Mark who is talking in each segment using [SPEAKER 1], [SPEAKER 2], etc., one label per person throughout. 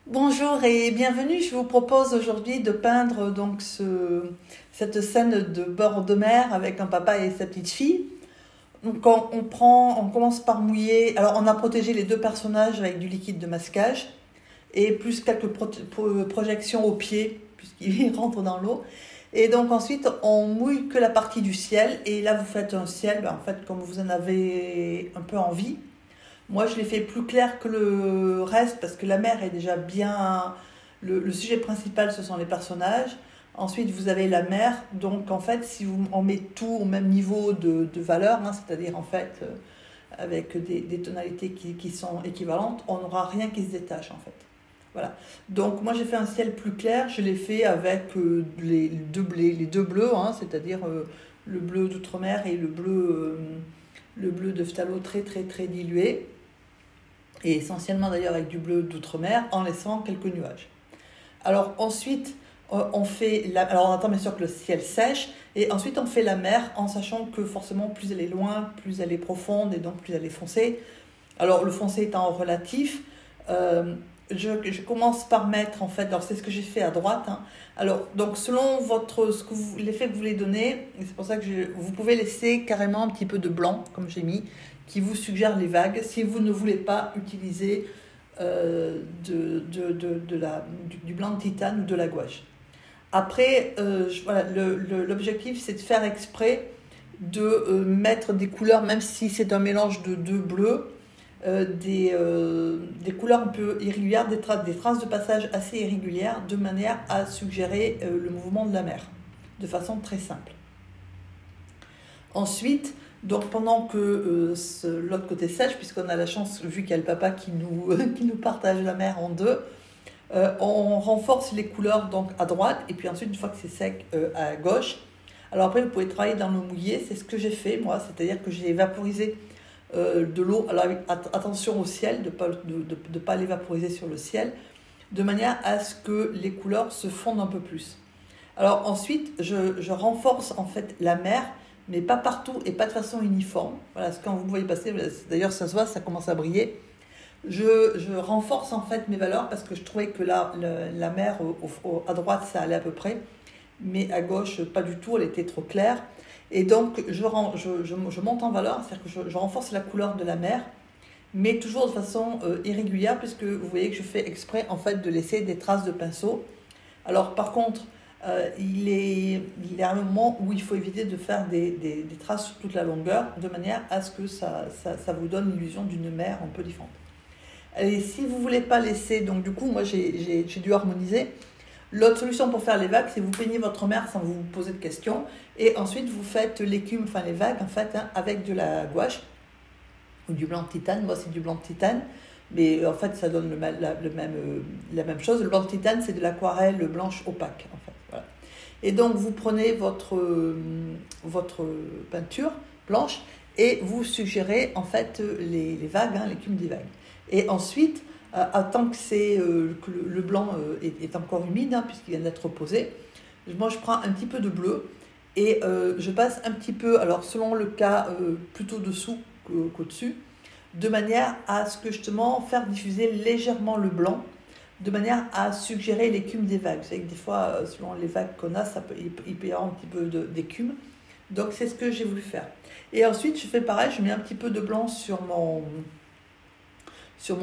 [SPEAKER 1] Bonjour et bienvenue. Je vous propose aujourd'hui de peindre cette scène de bord de mer avec un papa et sa petite fille. Donc on commence par mouiller. Alors on a protégé les deux personnages avec du liquide de masquage et plus quelques projections aux pieds puisqu'ils rentrent dans l'eau. Et donc ensuite on mouille que la partie du ciel et là vous faites un ciel, en fait comme vous en avez un peu envie. Moi, je l'ai fait plus clair que le reste parce que la mer est déjà bien. Le sujet principal, ce sont les personnages. Ensuite, vous avez la mer. Donc, en fait, si on met tout au même niveau de valeur, c'est-à-dire en fait avec des tonalités qui sont équivalentes, on n'aura rien qui se détache en fait. Voilà. Donc, moi, j'ai fait un ciel plus clair. Je l'ai fait avec les deux bleus, c'est-à-dire le bleu d'outre-mer et le bleu de phthalo très, très, très dilué et essentiellement d'ailleurs avec du bleu d'outre-mer, en laissant quelques nuages. Alors ensuite, alors on attend bien sûr que le ciel sèche, et ensuite on fait la mer en sachant que forcément plus elle est loin, plus elle est profonde, et donc plus elle est foncée. Alors le foncé étant relatif, je commence par mettre en fait, alors c'est ce que j'ai fait à droite, Alors donc selon l'effet que vous voulez donner, et c'est pour ça que vous pouvez laisser carrément un petit peu de blanc, comme j'ai mis, qui vous suggère les vagues, si vous ne voulez pas utiliser du blanc de titane ou de la gouache. Après, voilà, l'objectif, c'est de faire exprès de mettre des couleurs, même si c'est un mélange de deux bleus, des couleurs un peu irrégulières, des traces de passage assez irrégulières, de manière à suggérer le mouvement de la mer, de façon très simple. Ensuite, donc pendant que l'autre côté sèche, puisqu'on a la chance, vu qu'il y a le papa qui qui nous partage la mer en deux, on renforce les couleurs donc à droite, et puis ensuite, une fois que c'est sec, à gauche. Alors après, vous pouvez travailler dans le mouillé, c'est ce que j'ai fait moi, c'est-à-dire que j'ai vaporisé de l'eau, alors attention au ciel, de ne pas les vaporiser sur le ciel, de manière à ce que les couleurs se fondent un peu plus. Alors ensuite, je renforce en fait la mer, mais pas partout et pas de façon uniforme. Voilà, quand vous me voyez passer, d'ailleurs ça se voit, ça commence à briller. Je renforce en fait mes valeurs parce que je trouvais que la mer à droite ça allait à peu près, mais à gauche pas du tout, elle était trop claire. Et donc je monte en valeur, c'est-à-dire que je renforce la couleur de la mer, mais toujours de façon irrégulière, puisque vous voyez que je fais exprès en fait de laisser des traces de pinceau. Alors par contre, il y a un moment où il faut éviter de faire des traces sur toute la longueur, de manière à ce que ça vous donne l'illusion d'une mer un peu différente. Et si vous ne voulez pas laisser, donc du coup, moi j'ai dû harmoniser. L'autre solution pour faire les vagues, c'est vous peignez votre mer sans vous poser de questions, et ensuite vous faites l'écume, enfin les vagues en fait, avec de la gouache ou du blanc de titane. Moi c'est du blanc de titane, mais en fait ça donne la même chose. Le blanc de titane, c'est de l'aquarelle blanche opaque en fait. Voilà. Et donc vous prenez votre peinture blanche et vous suggérez en fait les vagues, l'écume des vagues. Et ensuite, tant que que le blanc est encore humide, puisqu'il vient d'être posé, moi je prends un petit peu de bleu et je passe un petit peu, alors selon le cas, plutôt dessous qu'au-dessus, de manière à ce que justement faire diffuser légèrement le blanc, de manière à suggérer l'écume des vagues. Vous savez que des fois, selon les vagues qu'on a, il peut y avoir un petit peu d'écume. Donc c'est ce que j'ai voulu faire. Et ensuite, je fais pareil, je mets un petit peu de blanc sur mon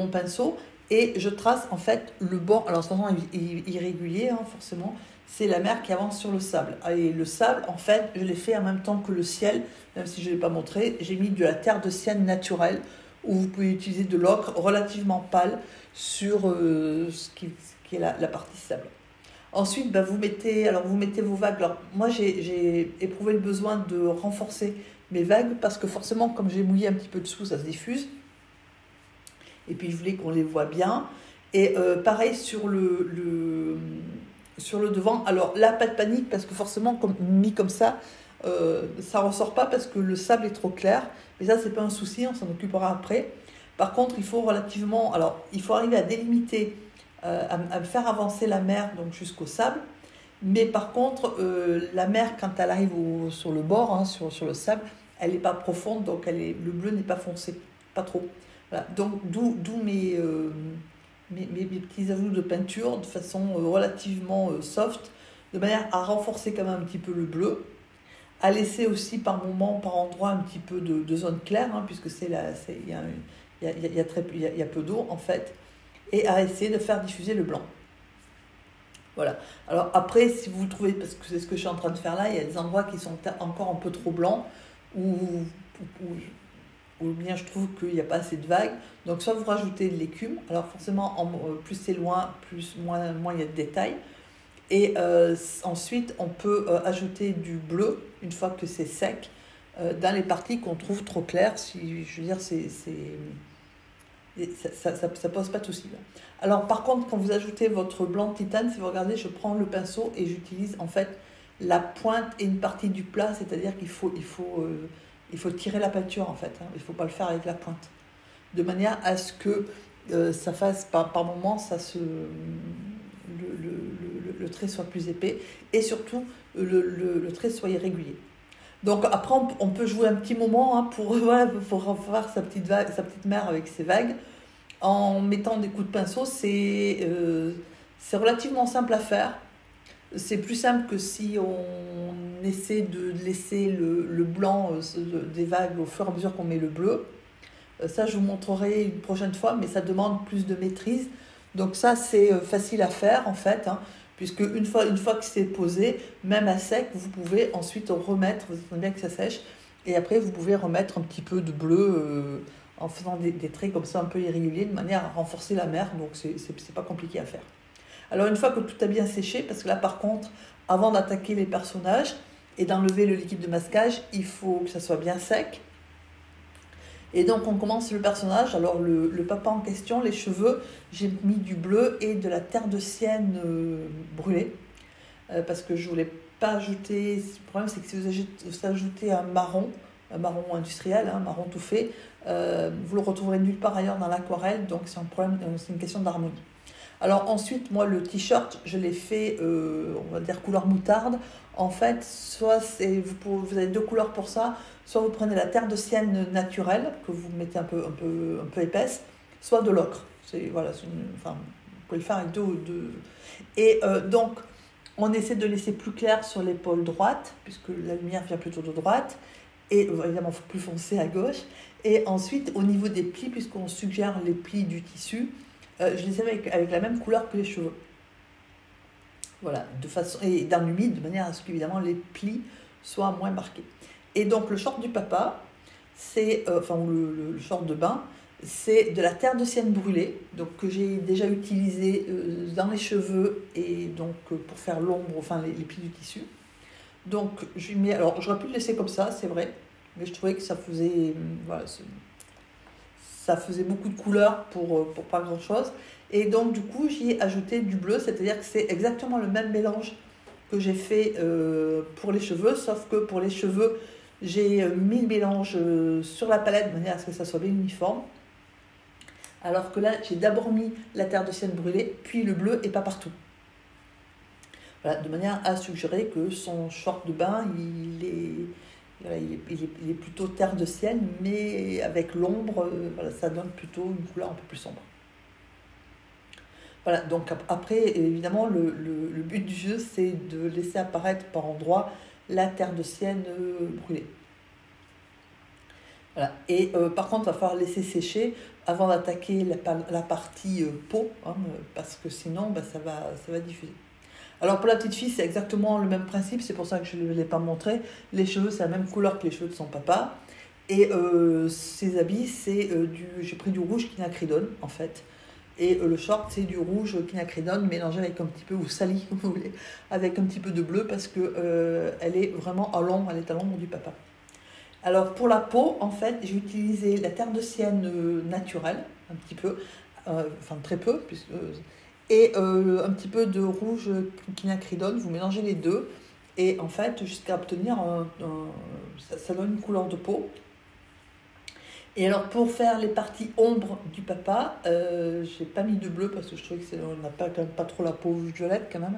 [SPEAKER 1] pinceau et je trace en fait le bord. Alors, de toute façon, irrégulier, forcément, c'est la mer qui avance sur le sable. Et le sable, en fait, je l'ai fait en même temps que le ciel, même si je ne l'ai pas montré. J'ai mis de la terre de sienne naturelle, où vous pouvez utiliser de l'ocre relativement pâle sur ce qui est la partie sable. Ensuite, vous mettez vos vagues. Alors, moi, j'ai éprouvé le besoin de renforcer mes vagues parce que forcément, comme j'ai mouillé un petit peu dessous, ça se diffuse. Et puis, je voulais qu'on les voit bien. Et pareil sur sur le devant. Alors là, pas de panique parce que forcément, mis comme ça ne ressort pas parce que le sable est trop clair. Mais ça, c'est pas un souci, on s'en occupera après. Par contre, il faut il faut arriver à délimiter, à faire avancer la mer donc jusqu'au sable. Mais par contre, la mer, quand elle arrive sur le bord, sur le sable, elle n'est pas profonde, donc le bleu n'est pas foncé, pas trop. Voilà. Donc d'où mes petits ajouts de peinture de façon relativement soft, de manière à renforcer quand même un petit peu le bleu, à laisser aussi par moment, par endroit, un petit peu de zone claire, hein, puisque il y a peu d'eau en fait, et à essayer de faire diffuser le blanc. Voilà. Alors après, si vous trouvez, parce que c'est ce que je suis en train de faire là, il y a des endroits qui sont encore un peu trop blancs, ou bien je trouve qu'il n'y a pas assez de vagues. Donc soit vous rajoutez de l'écume, alors forcément plus c'est loin, moins il y a de détails. Et ensuite on peut ajouter du bleu une fois que c'est sec dans les parties qu'on trouve trop claires. Si, je veux dire, ça pose pas de souci. Alors par contre, quand vous ajoutez votre blanc de titane, si vous regardez, je prends le pinceau et j'utilise en fait la pointe et une partie du plat, c'est-à-dire qu'il faut tirer la peinture en fait, hein. Il ne faut pas le faire avec la pointe. De manière à ce que ça fasse, par moment, le trait soit plus épais et surtout le trait soit irrégulier. Donc après, on peut jouer un petit moment hein, pour faire sa petite mer avec ses vagues en mettant des coups de pinceau. C'est relativement simple à faire. C'est plus simple que si on essaie de laisser le blanc des vagues au fur et à mesure qu'on met le bleu. Ça, je vous montrerai une prochaine fois, mais ça demande plus de maîtrise. Donc ça, c'est facile à faire en fait, hein, puisque une fois que c'est posé, même à sec, vous pouvez ensuite remettre, vous attendez bien que ça sèche, et après vous pouvez remettre un petit peu de bleu en faisant des traits comme ça un peu irréguliers, de manière à renforcer la mer, donc c'est pas compliqué à faire. Alors une fois que tout a bien séché, parce que là par contre, avant d'attaquer les personnages et d'enlever le liquide de masquage, il faut que ça soit bien sec. Et donc on commence le personnage. Alors le papa en question, les cheveux, j'ai mis du bleu et de la terre de sienne brûlée, parce que je voulais pas ajouter. Le problème c'est que si vous ajoutez un marron industriel, un marron tout fait, vous le retrouverez nulle part ailleurs dans l'aquarelle, donc c'est un problème, c'est une question d'harmonie. Alors ensuite, moi le t-shirt, je l'ai fait, on va dire couleur moutarde. En fait, soit vous avez deux couleurs pour ça, soit vous prenez la terre de sienne naturelle, que vous mettez un peu épaisse, soit de l'ocre. Vous pouvez le faire avec deux. Et donc, on essaie de laisser plus clair sur l'épaule droite, puisque la lumière vient plutôt de droite, et évidemment plus foncé à gauche. Et ensuite, au niveau des plis, puisqu'on suggère les plis du tissu, je les ai avec la même couleur que les cheveux. Voilà, et dans l'humide, de manière à ce qu'évidemment les plis soient moins marqués. Et donc le short du papa, le short de bain, c'est de la terre de sienne brûlée, donc que j'ai déjà utilisé dans les cheveux et donc pour faire l'ombre, les plis du tissu. Donc je mets, alors j'aurais pu le laisser comme ça, c'est vrai, mais je trouvais que ça faisait, ça faisait beaucoup de couleurs pour pas grand chose. Et donc du coup j'y ai ajouté du bleu, c'est-à-dire que c'est exactement le même mélange que j'ai fait pour les cheveux, sauf que pour les cheveux j'ai mis le mélange sur la palette de manière à ce que ça soit bien uniforme, alors que là j'ai d'abord mis la terre de sienne brûlée puis le bleu et pas partout. Voilà, de manière à suggérer que son short de bain il est plutôt terre de sienne, mais avec l'ombre, ça donne plutôt une couleur un peu plus sombre. Voilà, donc après, évidemment, le but du jeu, c'est de laisser apparaître par endroits la terre de sienne brûlée. Voilà. Et par contre, il va falloir laisser sécher avant d'attaquer la partie peau, hein, parce que sinon, ça va diffuser. Alors pour la petite fille, c'est exactement le même principe, c'est pour ça que je ne l'ai pas montré. Les cheveux, c'est la même couleur que les cheveux de son papa. Et ses habits, j'ai pris du rouge quinacridone, en fait. Et le short, c'est du rouge quinacridone mélangé avec un petit peu, ou sali, comme vous voulez, avec un petit peu de bleu, parce que elle est vraiment à l'ombre, elle est à l'ombre du papa. Alors pour la peau, en fait, j'ai utilisé la terre de sienne naturelle, un petit peu, très peu, et un petit peu de rouge quinacridone, vous mélangez les deux, et en fait, jusqu'à obtenir ça donne une couleur de peau. Et alors pour faire les parties ombre du papa, j'ai pas mis de bleu parce que je trouvais qu'on n'a quand même pas trop la peau violette quand même.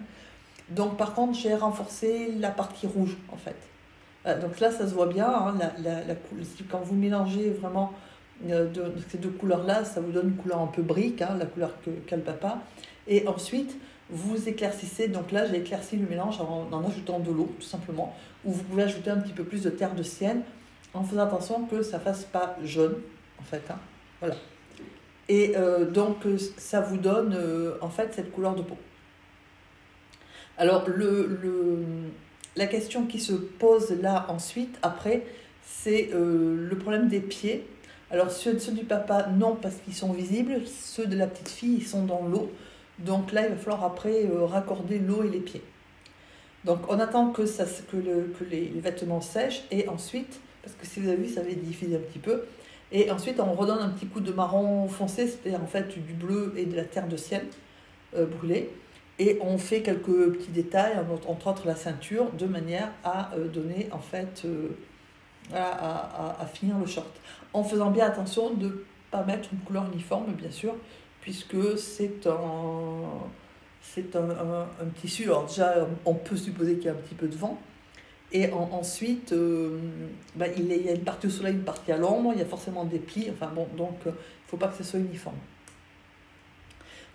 [SPEAKER 1] Donc par contre, j'ai renforcé la partie rouge en fait. Donc là, ça se voit bien, hein, quand vous mélangez vraiment de ces deux couleurs-là, ça vous donne une couleur un peu brique, hein, la couleur qu'a le papa. Et ensuite, vous éclaircissez. Donc là, j'ai éclairci le mélange en ajoutant de l'eau, tout simplement. Ou vous pouvez ajouter un petit peu plus de terre de sienne, en faisant attention que ça ne fasse pas jaune, en fait. Hein. Voilà. Et donc, ça vous donne, en fait, cette couleur de peau. Alors, la question qui se pose là ensuite, après, c'est le problème des pieds. Alors, ceux du papa, non, parce qu'ils sont visibles. Ceux de la petite fille, ils sont dans l'eau. Donc là, il va falloir après raccorder l'eau et les pieds. Donc, on attend que les vêtements sèchent. Et ensuite, parce que si vous avez vu, ça avait diffusé un petit peu. Et ensuite, on redonne un petit coup de marron foncé, c'est-à-dire en fait du bleu et de la terre de ciel brûlée. Et on fait quelques petits détails, entre autres la ceinture, de manière à donner en fait... à finir le short, en faisant bien attention de ne pas mettre une couleur uniforme, bien sûr, puisque c'est un tissu. Alors déjà, on peut supposer qu'il y a un petit peu de vent, et ensuite, il y a une partie au soleil, une partie à l'ombre, il y a forcément des plis, enfin bon, donc il ne faut pas que ce soit uniforme.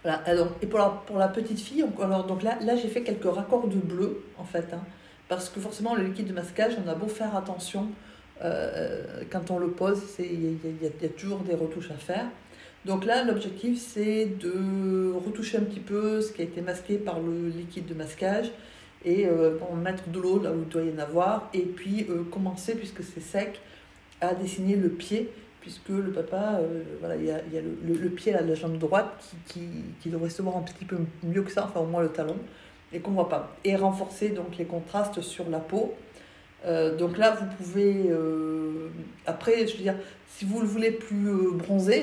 [SPEAKER 1] Voilà, alors, et pour la petite fille, donc là j'ai fait quelques raccords de bleu, en fait, hein, parce que forcément, le liquide de masquage, on a beau faire attention, quand on le pose, il y a toujours des retouches à faire. Donc là, l'objectif, c'est de retoucher un petit peu ce qui a été masqué par le liquide de masquage et mettre de l'eau là où il doit y en avoir, et puis commencer, puisque c'est sec, à dessiner le pied, puisque le papa, voilà, il y a le pied, là, la jambe droite, qui devrait se voir un petit peu mieux que ça, enfin au moins le talon, et qu'on ne voit pas. Et renforcer donc les contrastes sur la peau. Donc là, vous pouvez, après, je veux dire, si vous le voulez plus bronzé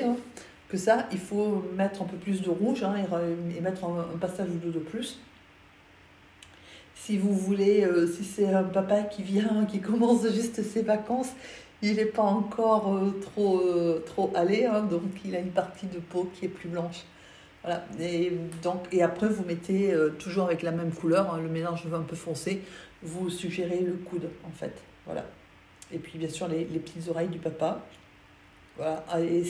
[SPEAKER 1] que ça, il faut mettre un peu plus de rouge, hein, et mettre un passage ou deux de plus. Si vous voulez, si c'est un papa qui vient, qui commence juste ses vacances, il n'est pas encore trop allé, hein, donc il a une partie de peau qui est plus blanche. Voilà. Et après, vous mettez toujours avec la même couleur, hein, le mélange un peu foncé, vous suggérez le coude, en fait. Voilà. Et puis, bien sûr, les petites oreilles du papa. Voilà. Et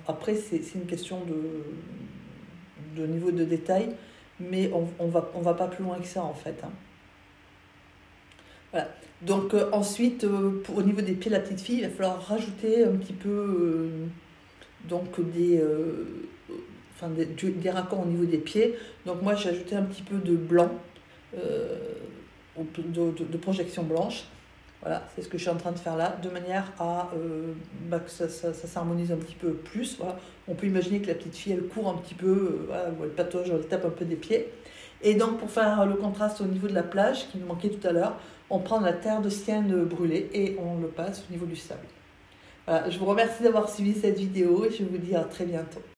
[SPEAKER 1] après, c'est une question de niveau de détail, mais on va pas plus loin que ça, en fait. Hein. Voilà. Donc, ensuite, au niveau des pieds de la petite fille, il va falloir rajouter un petit peu des raccords au niveau des pieds. Donc moi j'ai ajouté un petit peu de blanc, de projection blanche. Voilà, c'est ce que je suis en train de faire là, de manière à que ça s'harmonise un petit peu plus. Voilà. On peut imaginer que la petite fille, elle court un petit peu, voilà, ou elle patauge, elle tape un peu des pieds. Et donc pour faire le contraste au niveau de la plage, qui nous manquait tout à l'heure, on prend de la terre de sienne brûlée et on le passe au niveau du sable. Voilà, je vous remercie d'avoir suivi cette vidéo et je vous dis à très bientôt.